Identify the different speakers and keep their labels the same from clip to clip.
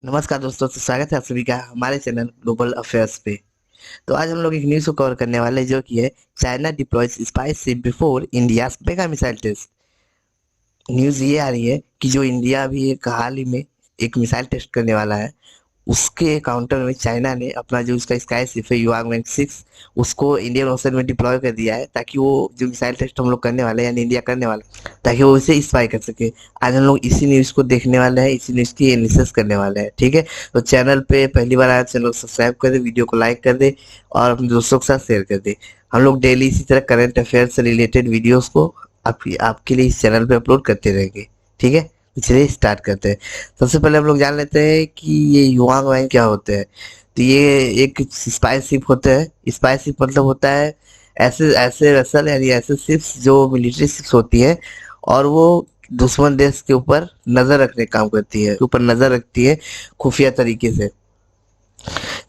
Speaker 1: नमस्कार दोस्तों, तो स्वागत है आप सभी का हमारे चैनल ग्लोबल अफेयर्स पे। तो आज हम लोग एक न्यूज़ को कवर करने वाले हैं जो कि है China deploys spy ship before India's mega missile test. News ये आ रही है कि जो इंडिया अभी एक हाल ही में एक मिसाइल टेस्ट करने वाला है, उसके काउंटर में चाइना ने अपना जो उसका स्काई शिप है युआंग वैंग 6 उसको इंडियन ओशन में डिप्लॉय कर दिया है, ताकि वो जो मिसाइल टेस्ट हम लोग करने वाले हैं यानी इंडिया करने वाला है, ताकि वो इसे स्पाई कर सके। आज हम लोग इसी न्यूज़ को देखने वाले हैं, इसी न्यूज़ की एनालिसिस करने वाले हैं, ठीक है। तो चैनल पे पहली बार आए चैनल को सब्सक्राइब कर दे, वीडियो को लाइक कर दे और अपने दोस्तों के साथ शेयर कर दे। हम लोग डेली इसी तरह करंट अफेयर से रिलेटेड वीडियोस को आपके लिए इस चैनल पे अपलोड करते रहेंगे, ठीक है। तो चलिए स्टार्ट करते हैं। सबसे पहले हम लोग जान लेते हैं कि ये युआंग वांग क्या होते हैं। तो ये एक स्पाई शिप होते हैं। स्पाई शिप मतलब होता है ऐसे ऐसे वेसल यानी ऐसे शिप्स जो मिलिट्री शिप्स होती है, और वो दुश्मन देश के ऊपर नजर रखने का काम करती है, ऊपर नजर रखती है खुफिया तरीके से।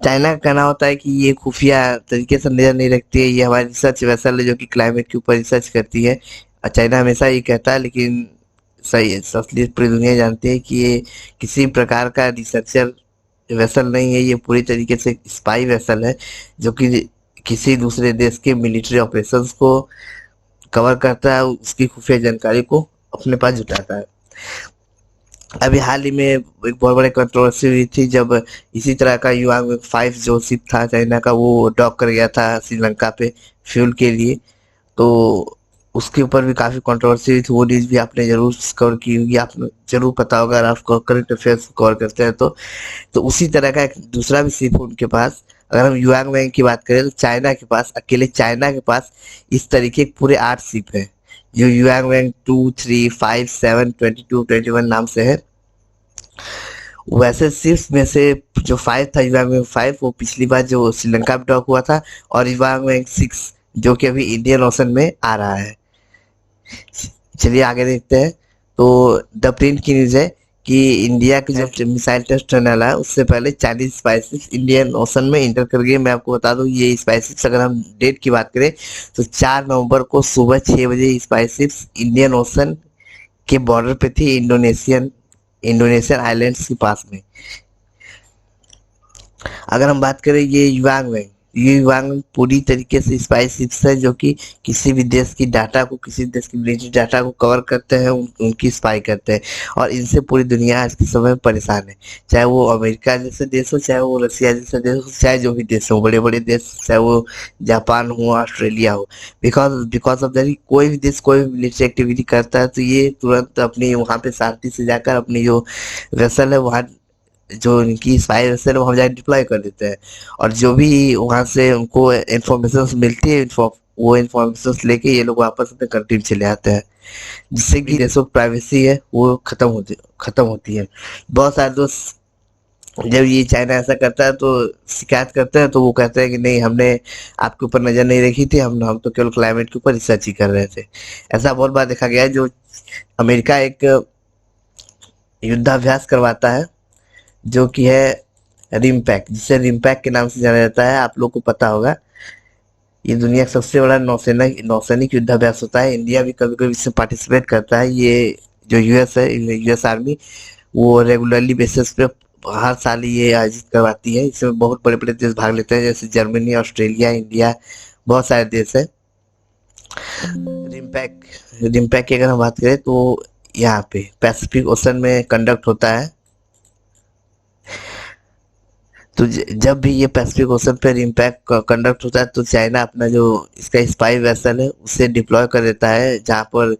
Speaker 1: चाइना का कहना होता है कि ये खुफिया तरीके से नजर नहीं रखती है, ये हमारी रिसर्च वेसल है जो कि क्लाइमेट के ऊपर रिसर्च करती है। चाइना हमेशा ये कहता है, लेकिन सही है, असलियत पूरी दुनिया जानती है कि ये किसी प्रकार का रिसर्चर वेसल नहीं है, ये पूरी तरीके से स्पाई वेसल है जो कि किसी दूसरे देश के मिलिट्री ऑपरेशंस को कवर करता है, उसकी खुफिया जानकारी को अपने पास जुटाता है। अभी हाल ही में एक बहुत बड़ी कंट्रोवर्सी हुई थी जब इसी तरह का युआंग 5 जो शिप था चाइना का, वो डॉक कर गया था श्रीलंका पे फ्यूल के लिए। तो उसके ऊपर भी काफी कंट्रोवर्सी हुई थी, वो न्यूज भी आपने जरूर कवर की होगी, आपने जरूर पता होगा, अगर आप करंट अफेयर्स कवर करते हैं तो उसी तरह का एक दूसरा भी शिप उनके पास। अगर हम युआंग वैंग की बात करें तो चाइना के पास, अकेले चाइना के पास इस तरीके के पूरे 8 शिप है, जो युआंग वैंग 2, 3, 5, 7, 22, 21 नाम से है। वैसे सिर्फ में से जो 5 था युवांग वैंग 5, वो पिछली बार जो श्रीलंका में डॉक हुआ था, और युवांग वैंग 6 जो कि अभी इंडियन ओशन में आ रहा है। चलिए आगे देखते हैं। तो द प्रिंट की न्यूज है कि इंडिया की जो मिसाइल टेस्ट होने वाला है उससे पहले चाइनीज स्पाइसेस इंडियन ओशन में इंटर कर गए। मैं आपको बता दूं, ये स्पाइसेस अगर हम डेट की बात करें तो 4 नवंबर को सुबह 6 बजे स्पाइसेस इंडियन ओशन के बॉर्डर पे थी, इंडोनेशियन आइलैंड्स के पास में। अगर हम बात करें ये युवांग पूरी तरीके से स्पाई शिप्स है जो कि किसी भी देश की डाटा को, किसी देश की मिलिट्री डाटा को कवर करते हैं, उनकी स्पाई करते हैं। और इनसे पूरी दुनिया आज के समय में परेशान है, चाहे वो अमेरिका जैसे देश हो, चाहे वो रसिया जैसे देश हो, चाहे जो भी देश हो, बड़े बड़े देश, चाहे वो जापान हो, ऑस्ट्रेलिया हो। बिकॉज बिकॉज ऑफ दैट कोई भी देश कोई भी मिलिट्री एक्टिविटी करता है तो ये तुरंत अपनी वहां पे शांति से जाकर अपनी जो वेसल है वहां, जो इनकी स्पाई वेसल है वहां जाकर डिप्लॉय कर देते हैं। और जो भी वहां से उनको इंफॉर्मेशन मिलती है, वो इंफॉर्मेशन लेके ये लोग वापस अपने कंट्री में चले आते हैं, जिससे कि देशों की प्राइवेसी है वो खत्म होती है। बहुत सारे दोस्त जब ये चाइना ऐसा करता है तो शिकायत करते हैं, तो वो कहते हैं कि नहीं, हमने आपके ऊपर नजर नहीं रखी थी, हम तो केवल क्लाइमेट के ऊपर रिसर्च ही कर रहे थे। ऐसा बहुत बार देखा गया है। जो अमेरिका एक युद्धाभ्यास करवाता है जो कि है रिमपैक, जिसे रिमपैक के नाम से जाना जाता है, आप लोग को पता होगा। ये दुनिया का सबसे बड़ा नौसैनिक युद्धाभ्यास होता है। इंडिया भी कभी कभी इसमें पार्टिसिपेट करता है। ये जो यूएस है, यूएस आर्मी, वो रेगुलरली बेसिस पे हर साल ये आयोजित करवाती है। इसमें बहुत बड़े बड़े देश भाग लेते हैं, जैसे जर्मनी, ऑस्ट्रेलिया, इंडिया, बहुत सारे देश है। रिमपैक रिमपैक की अगर हम बात करें तो यहाँ पे पैसिफिक ओशन में कंडक्ट होता है। तो जब भी ये पैसिफिक ओशन पे इम्पैक्ट कंडक्ट होता है तो चाइना अपना जो इसका स्पाई वेसल है उसे डिप्लॉय कर देता है जहाँ पर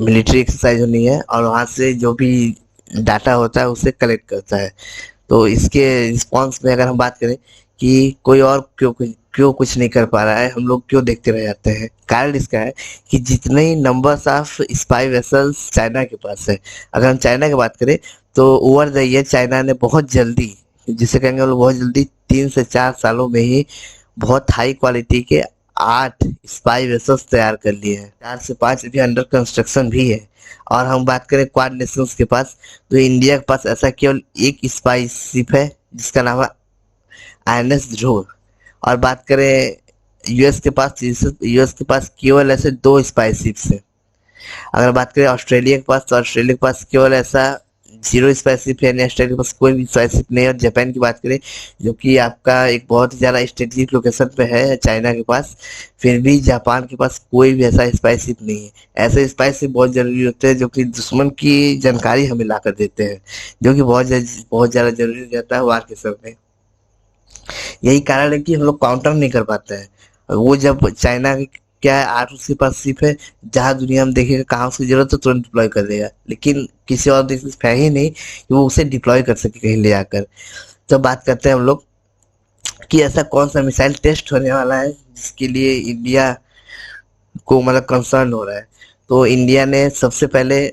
Speaker 1: मिलिट्री एक्सरसाइज होनी है, और वहाँ से जो भी डाटा होता है उसे कलेक्ट करता है। तो इसके रिस्पॉन्स में अगर हम बात करें कि कोई और क्यों कुछ नहीं कर पा रहा है, हम लोग क्यों देखते रह जाते हैं, कारण इसका है कि जितने ही numbers of spy vessels China के पास है। अगर हम चाइना की बात करें तो ओवर द ईयर चाइना ने बहुत जल्दी, जिसे कहेंगे वो बहुत जल्दी, 3 से 4 सालों में ही बहुत हाई क्वालिटी के 8 स्पाई वेसल्स तैयार कर लिए हैं। 4 से 5 अभी अंडर कंस्ट्रक्शन भी है। और हम बात करें क्वाड नेशंस के पास, तो इंडिया के पास ऐसा केवल एक स्पाई शिप है जिसका नाम है आईएनएस ध्रुव। और बात करें यूएस के पास केवल ऐसे 2 स्पाई शिप्स है। अगर बात करें ऑस्ट्रेलिया के पास, तो ऑस्ट्रेलिया के पास केवल ऐसा जीरो स्पाइसिप है, ऑस्ट्रेलिया के पास कोई भी स्पाइसिप नहीं है। और जापान की बात करें जो कि आपका एक बहुत ही ज़्यादा स्ट्रेटेजिक लोकेशन पे है चाइना के पास, फिर भी जापान के पास कोई भी ऐसा स्पाइसिप नहीं है। ऐसे स्पाइसिप बहुत ज़रूरी होते हैं जो कि दुश्मन की जानकारी हमें ला कर देते हैं, जो कि बहुत ज़्यादा ज़रूरी हो जाता है वार के समय। यही कारण है कि हम लोग काउंटर नहीं कर पाते हैं। और वो जब चाइना क्या है, 8 उसके पास सिप है, जहाँ दुनिया में देखेगा कहाँ उसकी जरूरत है तुरंत डिप्लॉय कर देगा, लेकिन किसी और देश में है ही नहीं कि वो उसे डिप्लॉय कर सके कहीं ले जाकर। तो बात करते हैं हम लोग कि ऐसा कौन सा मिसाइल टेस्ट होने वाला है जिसके लिए इंडिया को मतलब कंसर्न हो रहा है। तो इंडिया ने सबसे पहले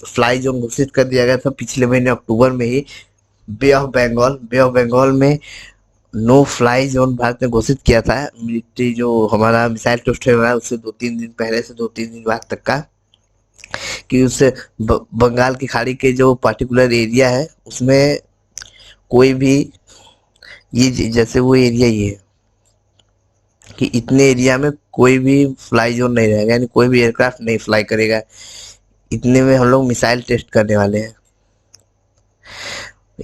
Speaker 1: फ्लाई जोन घोषित कर दिया गया था पिछले महीने अक्टूबर में ही, बे ऑफ बंगाल में नो फ्लाई जोन भारत ने घोषित किया था। मिलिट्री जो हमारा मिसाइल टेस्ट हो रहा है उससे 2-3 दिन पहले से 2-3 दिन बाद तक का, कि उससे बंगाल की खाड़ी के जो पर्टिकुलर एरिया है उसमें कोई भी जैसे वो एरिया ये है कि इतने एरिया में कोई भी फ्लाई जोन नहीं रहेगा, यानी कोई भी एयरक्राफ्ट नहीं फ्लाई करेगा। इतने में हम लोग मिसाइल टेस्ट करने वाले हैं।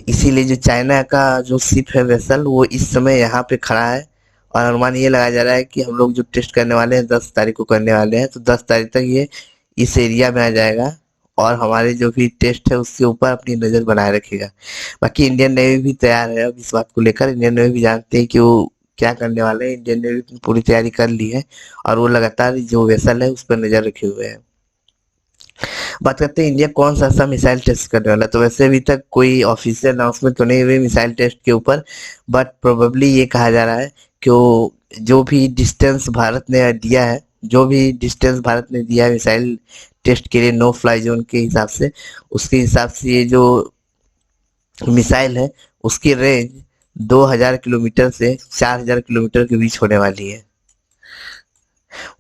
Speaker 1: इसीलिए जो चाइना का जो शिप है वेसल वो इस समय यहाँ पे खड़ा है, और अनुमान ये लगाया जा रहा है कि हम लोग जो टेस्ट करने वाले हैं 10 तारीख को करने वाले हैं, तो 10 तारीख तक ये इस एरिया में आ जाएगा और हमारे जो भी टेस्ट है उसके ऊपर अपनी नज़र बनाए रखेगा। बाकी इंडियन नेवी भी तैयार है अब इस बात को लेकर। इंडियन नेवी भी जानते हैं कि वो क्या करने वाले हैं। इंडियन नेवी अपनी पूरी तैयारी कर ली है और वो लगातार जो वेसल है उस पर नज़र रखे हुए हैं। बात करते हैं इंडिया कौन सा ऐसा मिसाइल टेस्ट करने वाला है। तो वैसे अभी तक कोई ऑफिशियल अनाउंसमेंट तो नहीं हुई मिसाइल टेस्ट के ऊपर, बट प्रोबेबली ये कहा जा रहा है कि जो भी डिस्टेंस भारत ने दिया है, जो भी डिस्टेंस भारत ने दिया है मिसाइल टेस्ट के लिए नो फ्लाई जोन के हिसाब से, उसके हिसाब से ये जो मिसाइल है उसकी रेंज 2000 किलोमीटर से 4000 किलोमीटर के बीच होने वाली है।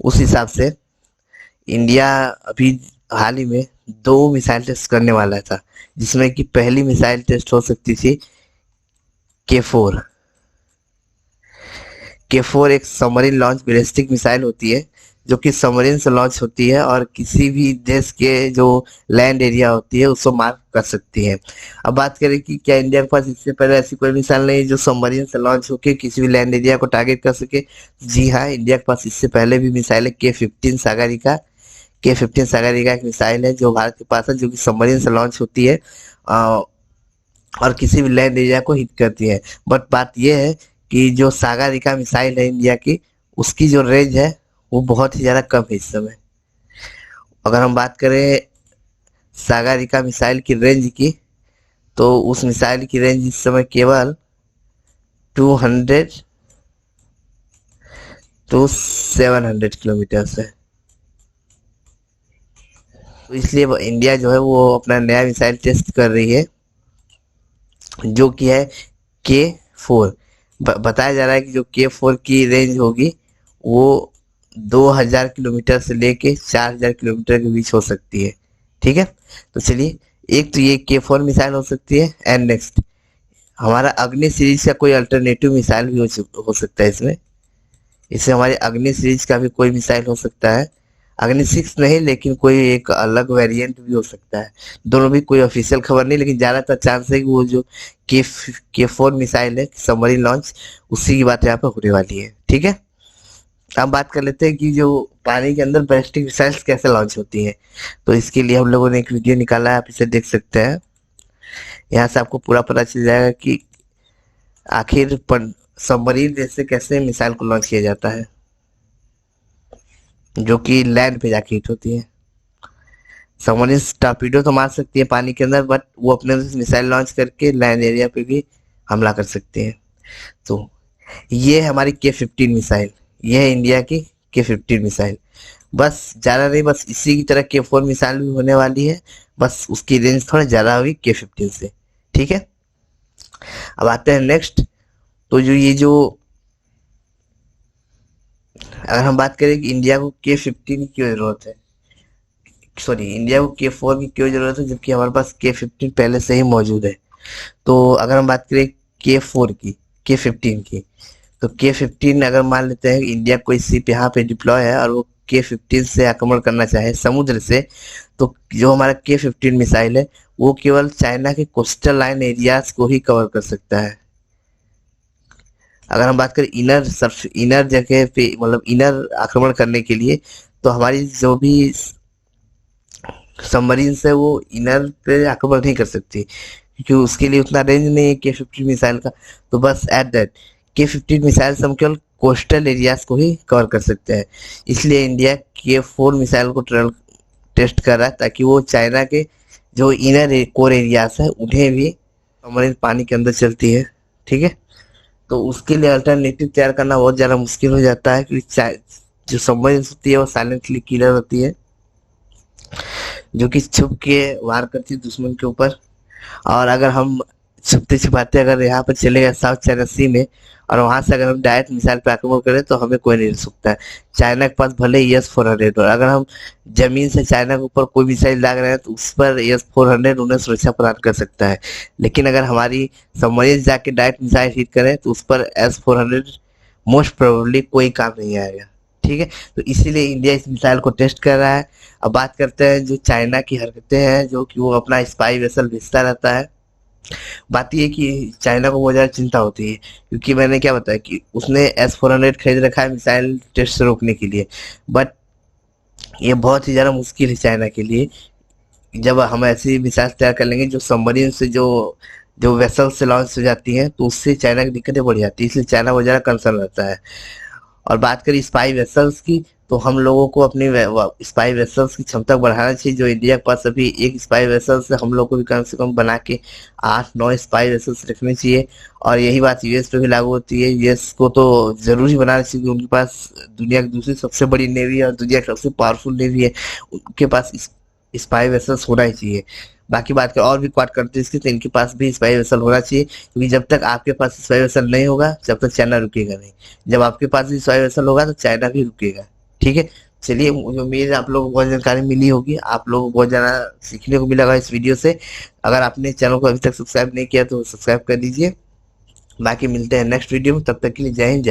Speaker 1: उस हिसाब से इंडिया अभी हाल ही में 2 मिसाइल टेस्ट करने वाला था, जिसमें कि पहली मिसाइल टेस्ट हो सकती थी K4। K4 एक सबमरीन लॉन्च बैलिस्टिक मिसाइल होती है जो कि सबमरीन से लॉन्च होती है और किसी भी देश के जो लैंड एरिया होती है उसको मार्क कर सकती है। अब बात करें कि क्या इंडिया के पास इससे पहले ऐसी कोई मिसाइल नहीं है जो सबमरीन से लॉन्च होकर किसी भी लैंड एरिया को टारगेट कर सके। जी हाँ, इंडिया के पास इससे पहले भी मिसाइल है K15 सागरिका एक मिसाइल है जो भारत के पास है, जो कि सबमरीन से लॉन्च होती है और किसी भी लैंड एरिया को हिट करती है। बट बात यह है कि जो सागरिका मिसाइल है इंडिया की, उसकी जो रेंज है वो बहुत ही ज़्यादा कम है इस समय। अगर हम बात करें सागरिका मिसाइल की रेंज की, तो उस मिसाइल की रेंज इस समय केवल 200 to 700 किलोमीटर है। तो इसलिए इंडिया जो है वो अपना नया मिसाइल टेस्ट कर रही है जो कि है K4। बताया जा रहा है कि जो K4 की रेंज होगी वो 2000 किलोमीटर से लेके 4000 किलोमीटर के बीच हो सकती है। ठीक है, तो चलिए, एक तो ये K4 मिसाइल हो सकती है, एंड नेक्स्ट हमारा अग्नि सीरीज का कोई अल्टरनेटिव मिसाइल भी हो सकता है इसमें हमारे अग्नि सीरीज का भी कोई मिसाइल हो सकता है। अग्नि 6 नहीं, लेकिन कोई एक अलग वेरिएंट भी हो सकता है। दोनों भी कोई ऑफिशियल खबर नहीं, लेकिन ज़्यादातर चांस है कि वो जो K4 मिसाइल है सबमरीन लॉन्च, उसी की बात यहाँ पर होने वाली है। ठीक है, अब बात कर लेते हैं कि जो पानी के अंदर बैलिस्टिक मिसाइल्स कैसे लॉन्च होती हैं। तो इसके लिए हम लोगों ने एक वीडियो निकाला है, आप इसे देख सकते हैं। यहाँ से आपको पूरा पता चल जाएगा कि आखिर सबमरीन से कैसे मिसाइल को लॉन्च किया जाता है जो कि लैंड पे जाके हिट होती है। सबमरीन टॉर्पीडो तो मार सकती है पानी के अंदर, बट वो अपने मिसाइल लॉन्च करके लैंड एरिया पे भी हमला कर सकते हैं। तो ये है हमारी K15 मिसाइल, ये है इंडिया की K15 मिसाइल। बस ज़्यादा नहीं, बस इसी की तरह K4 मिसाइल भी होने वाली है, बस उसकी रेंज थोड़ा ज़्यादा हुई K15 से। ठीक है, अब आते हैं नेक्स्ट। तो अगर हम बात करें कि इंडिया को K15 की क्यों जरूरत है, सॉरी इंडिया को K4 की क्यों जरूरत है, जबकि हमारे पास K15 पहले से ही मौजूद है। तो अगर हम बात करें K15 की, तो K15 अगर मान लेते हैं इंडिया कोई शिप यहाँ पे डिप्लॉय है और वो K15 से आक्रमण करना चाहे समुद्र से, तो जो हमारा K-15 मिसाइल है वो केवल चाइना के कोस्टल लाइन एरियाज को ही कवर कर सकता है। अगर हम बात करें इनर जगह पे, मतलब इनर आक्रमण करने के लिए, तो हमारी जो भी सबमरीन्स है वो इनर पे आक्रमण नहीं कर सकती, क्योंकि उसके लिए उतना रेंज नहीं है K-15 मिसाइल का। तो बस एट दैट K-15 मिसाइल से हम केवल कोस्टल एरियाज को ही कवर कर सकते हैं। इसलिए इंडिया K-4 मिसाइल को टेस्ट कर रहा है, ताकि वो चाइना के जो इनर कोर एरियाज है उन्हें भी सबमरीन पानी के अंदर चलती है। ठीक है, तो उसके लिए अल्टरनेटिव तैयार करना बहुत ज़्यादा मुश्किल हो जाता है, क्योंकि जो सबमरीन होती है वो साइलेंटली किलर होती है, जो कि छुप के वार करती है दुश्मन के ऊपर। और अगर हम छुपते छिपाते अगर यहाँ पर चले गए साउथ चाइना सी में, और वहां से अगर हम डायरेक्ट मिसाइल पे आक्रमण करें, तो हमें कोई नहीं रोक सकता है। चाइना के पास भले ES-400 और अगर हम जमीन से चाइना के ऊपर कोई मिसाइल दाग रहे हैं, तो उस पर ES-400 उन्हें सुरक्षा प्रदान कर सकता है। लेकिन अगर हमारी सबमरीन जाके डायरेक्ट मिसाइल हिट करें, तो उस पर S-400 मोस्ट प्रोबेबली कोई काम नहीं आएगा। ठीक है, तो इसीलिए इंडिया इस मिसाइल को टेस्ट कर रहा है। अब बात करते हैं जो चाइना की हरकतें हैं, जो कि वो अपना स्पाई वेसल भेजता रहता है। बात ये कि चाइना को बहुत ज़्यादा चिंता होती है, क्योंकि मैंने क्या बताया कि उसने S-400 खरीद रखा है मिसाइल टेस्ट से रोकने के लिए। बट ये बहुत ही ज़्यादा मुश्किल है चाइना के लिए। जब हम ऐसी मिसाइल तैयार कर लेंगे जो सबमरीन से जो जो वेसल से लॉन्च हो जाती हैं, तो उससे चाइना की दिक्कतें बढ़ जाती है, इसलिए चाइना बहुत ज़्यादा कंसर्न रहता है। और बात करें स्पाई वेसल्स की, तो हम लोगों को अपनी स्पाई वेसल्स की क्षमता बढ़ाना चाहिए। जो इंडिया के पास अभी एक स्पाई वेसल्स है, हम लोग को भी कम से कम बना के 8-9 स्पाई वेसल्स रखनी चाहिए। और यही बात यूएस पे भी लागू होती है। यूएस को तो जरूरी बनाना चाहिए, क्योंकि उनके पास दुनिया की दूसरी सबसे बड़ी नेवी है और दुनिया की सबसे पावरफुल नेवी है। उनके पास स्पाई वेसल्स होना ही चाहिए। बाकी बात करें और भी क्वाड कंट्रीज की, तो इनके पास भी स्पाई वेसल होना चाहिए, क्योंकि जब तक आपके पास स्पाई वेसल नहीं होगा, जब तक चाइना रुकेगा नहीं। जब आपके पास भी स्पाई वेसल होगा, तो चाइना भी रुकेगा। ठीक है, चलिए, मुझे उम्मीद है आप लोगों को बहुत जानकारी मिली होगी, आप लोगों को बहुत ज़्यादा सीखने को मिला होगा इस वीडियो से। अगर आपने चैनल को अभी तक सब्सक्राइब नहीं किया, तो सब्सक्राइब कर दीजिए। बाकी मिलते हैं नेक्स्ट वीडियो में, तब तक के लिए जय हिंद, जय भारत।